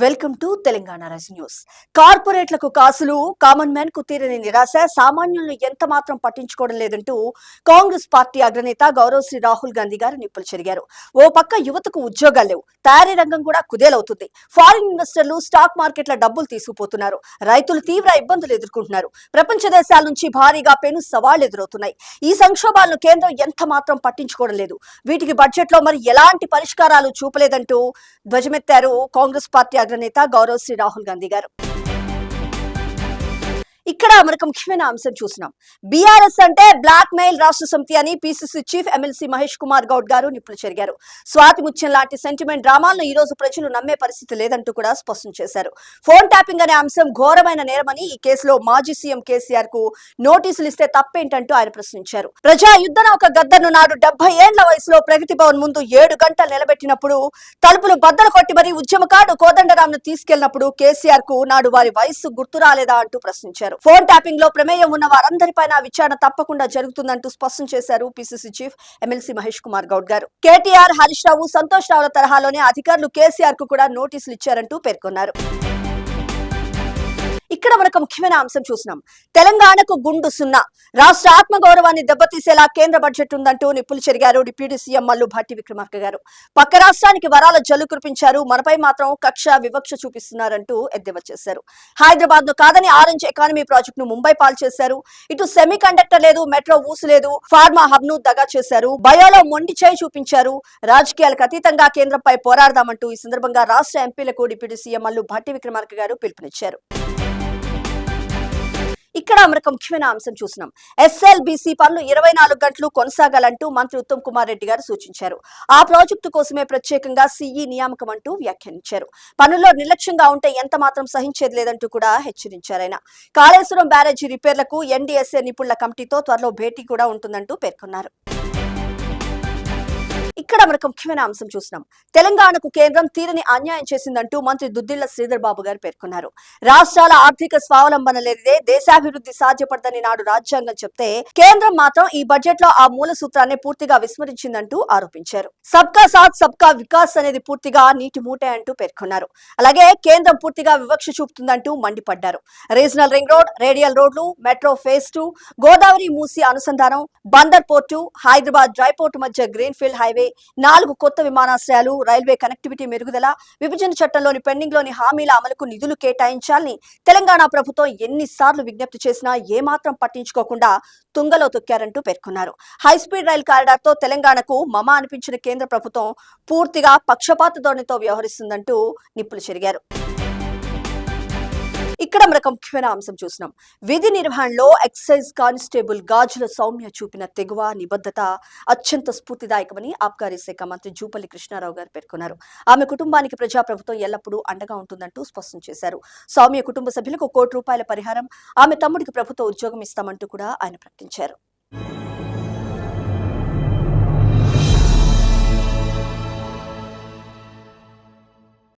Welcome to Telangana Raj news. కార్పొరేట్లకు కాసులు, common man కు తీరని నిరాశ, సామాన్యులను ఎంత మాత్రం పట్టించుకోవడం లేదంటూ కాంగ్రెస్ పార్టీ అగ్రనేత గౌరవశ్రీ రాహుల్ గాంధీ గారు నిప్పులు చెరిగారు. ఓ పక్క యువతకు ఉద్యోగాలు లేవు, తయారీ రంగం కూడా కుదేలవుతుంది. ఫారిన్ ఇన్వెస్టర్లు స్టాక్ మార్కెట్ల డబ్బులు తీసుకుపోతున్నారు. రైతులు తీవ్ర ఇబ్బందులు ఎదుర్కొంటున్నారు. ప్రపంచ దేశాల నుంచి భారీగా పెను సవాళ్లు ఎదురవుతున్నాయి. ఈ సంక్షోభాలను కేంద్రం ఎంత మాత్రం పట్టించుకోవడం లేదు. వీటికి బడ్జెట్ లో మరి ఎలాంటి పరిష్కారాలు చూపలేదంటూ ధ్వజమెత్తారు కాంగ్రెస్ పార్టీ అగ్రనేత గౌరవశ్రీ రాహుల్ గాంధీ గారు. ఇక్కడ మనకు ముఖ్యమైన అంశం చూసినాం. బీఆర్ఎస్ అంటే బ్లాక్ మెయిల్ రాష్ట్ర సమితి అని PCC chief MLC Mahesh Kumar Goud గారు నిప్పులు చెరిగారు. స్వాతి ముత్యం లాంటి సెంటిమెంట్ డ్రామాలను ఈ రోజు ప్రజలు నమ్మే పరిస్థితి లేదంటూ కూడా స్పష్టం చేశారు. ఫోన్ ట్యాపింగ్ అనే అంశం ఘోరమైన నేరమని, ఈ కేసులో మాజీ సీఎం కేసీఆర్ కు నోటీసులు ఇస్తే తప్పేంటంటూ ఆయన ప్రశ్నించారు. ప్రజా యుద్ధ నౌక గద్దర్ను నాడు 70 ఏళ్ల వయసులో ప్రగతి భవన్ ముందు 7 గంటలు నిలబెట్టినప్పుడు, తలుపులు బద్దలు కొట్టి మరీ ఉద్యమకారుడు కోదండరాంను తీసుకెళ్లినప్పుడు కేసీఆర్ కు నాడు వారి వయస్సు గుర్తు రాలేదా అంటూ ప్రశ్నించారు. ఫోన్ ట్యాపింగ్ లో ప్రమేయం ఉన్న వారందరిపైన విచారణ తప్పకుండా జరుగుతుందంటూ స్పష్టం చేశారు PCC chief MLC Mahesh Kumar Goud గారు. కేటీఆర్, హరీష్ రావు, సంతోష్ రావుల తరహాలోనే అధికారులు కేసీఆర్ కు కూడా నోటీసులు ఇచ్చారంటూ పేర్కొన్నారు. ఇక్కడ మనకు ముఖ్యమైన అంశం చూసినాం. తెలంగాణకు గుండు సున్నా, రాష్ట్ర ఆత్మగౌరవాన్ని దెబ్బతీసేలా కేంద్ర బడ్జెట్ ఉందంటూ నిప్పులు చెరిగారు డిప్యూటీ సీఎం మల్లు భట్టి విక్రమార్క గారు. పక్క రాష్ట్రానికి వరాల జల్లు కురిపించారు, మనపై మాత్రం కక్ష వివక్ష చూపిస్తున్నారంటూ ఎద్దేవా చేశారు. హైదరాబాద్ ను కాదని ఆరెంజ్ ఎకానమీ ప్రాజెక్ట్ ను ముంబై పాలు చేశారు. ఇటు సెమీ కండక్టర్ లేదు, మెట్రో ఊసు లేదు, ఫార్మా హబ్ ను దగా చేశారు, బయోలో మొండి చేయి చూపించారు. రాజకీయాలకు అతీతంగా కేంద్రంపై పోరాడదామంటూ ఈ సందర్భంగా రాష్ట్ర ఎంపీలకు డిప్యూటీ సీఎం మల్లు భట్టి విక్రమార్క గారు పిలుపునిచ్చారు. ఇక్కడ మనకు ముఖ్యమైన అంశం చూసినాం. ఎస్ఎల్బీసీ పనులు 24 గంటలు కొనసాగాలంటూ మంత్రి ఉత్తమ్ కుమార్ రెడ్డి గారు సూచించారు. ఆ ప్రాజెక్టు కోసమే ప్రత్యేకంగా సీఈ నియామకం అంటూ వ్యాఖ్యానించారు. పనుల్లో నిర్లక్ష్యంగా ఉంటే ఎంత మాత్రం సహించేది లేదంటూ కూడా హెచ్చరించారు ఆయన. కాళేశ్వరం బ్యారేజీ రిపేర్లకు ఎన్డీఎస్ఏ నిపుణుల కమిటీతో త్వరలో భేటీ కూడా ఉంటుందంటూ పేర్కొన్నారు. ఇక్కడ మనకు ముఖ్యమైన అంశం చూసినాం. తెలంగాణకు కేంద్రం తీరని అన్యాయం చేసిందంటూ మంత్రి దుద్దిళ్ల శ్రీధర్ బాబు గారు పేర్కొన్నారు. రాష్ట్రాల ఆర్థిక స్వావలంబన లేనిదే దేశాభివృద్ధి సాధ్యపడదని నాడు రాజ్యాంగం చెప్తే, కేంద్రం మాత్రం ఈ బడ్జెట్ లో ఆ మూల సూత్రాన్ని పూర్తిగా విస్మరించిందంటూ ఆరోపించారు. సబ్కా సాత్ సబ్కా వికాస్ అనేది పూర్తిగా నీటి మూటే అంటూ పేర్కొన్నారు. అలాగే కేంద్రం పూర్తిగా వివక్ష చూపుతుందంటూ మండిపడ్డారు. రీజనల్ రింగ్ రోడ్, రేడియల్ రోడ్లు, మెట్రో ఫేజ్ 2, గోదావరి మూసి అనుసంధానం, Bandar port, Hyderabad dry port మధ్య గ్రీన్ ఫీల్డ్ హైవే, 4 కొత్త విమానాశ్రయాలు, రైల్వే కనెక్టివిటీ మెరుగుదల, విభజన చట్టంలోని పెండింగ్ లోని హామీల అమలుకు నిధులు కేటాయించాలని తెలంగాణ ప్రభుత్వం ఎన్నిసార్లు విజ్ఞప్తి చేసినా ఏమాత్రం పట్టించుకోకుండా తుంగలో తొక్కారంటూ పేర్కొన్నారు. హైస్పీడ్ రైల్ కారిడార్ తో తెలంగాణకు మమ అనిపించిన కేంద్ర ప్రభుత్వం పూర్తిగా పక్షపాత ధోరణితో వ్యవహరిస్తుందంటూ నిప్పులు చెరిగారు. ఇక్కడ మనకు ముఖ్యమైన అంశం చూసినాం. విధి నిర్వహణలో ఎక్సైజ్ కానిస్టేబుల్ గాజుల సౌమ్య చూపిన తెగువ, నిబద్ధత అత్యంత స్ఫూర్తిదాయకమని ఆబ్కారీ శాఖ మంత్రి జూపల్లి కృష్ణారావు గారు పేర్కొన్నారు. ఆమె కుటుంబానికి ప్రజాప్రభుత్వం ఎల్లప్పుడూ అండగా ఉంటుందంటూ స్పష్టం చేశారు. సౌమ్య కుటుంబ సభ్యులకు ₹1 కోటి పరిహారం, ఆమె తమ్ముడికి ప్రభుత్వ ఉద్యోగం ఇస్తామంటూ కూడా ఆయన ప్రకటించారు.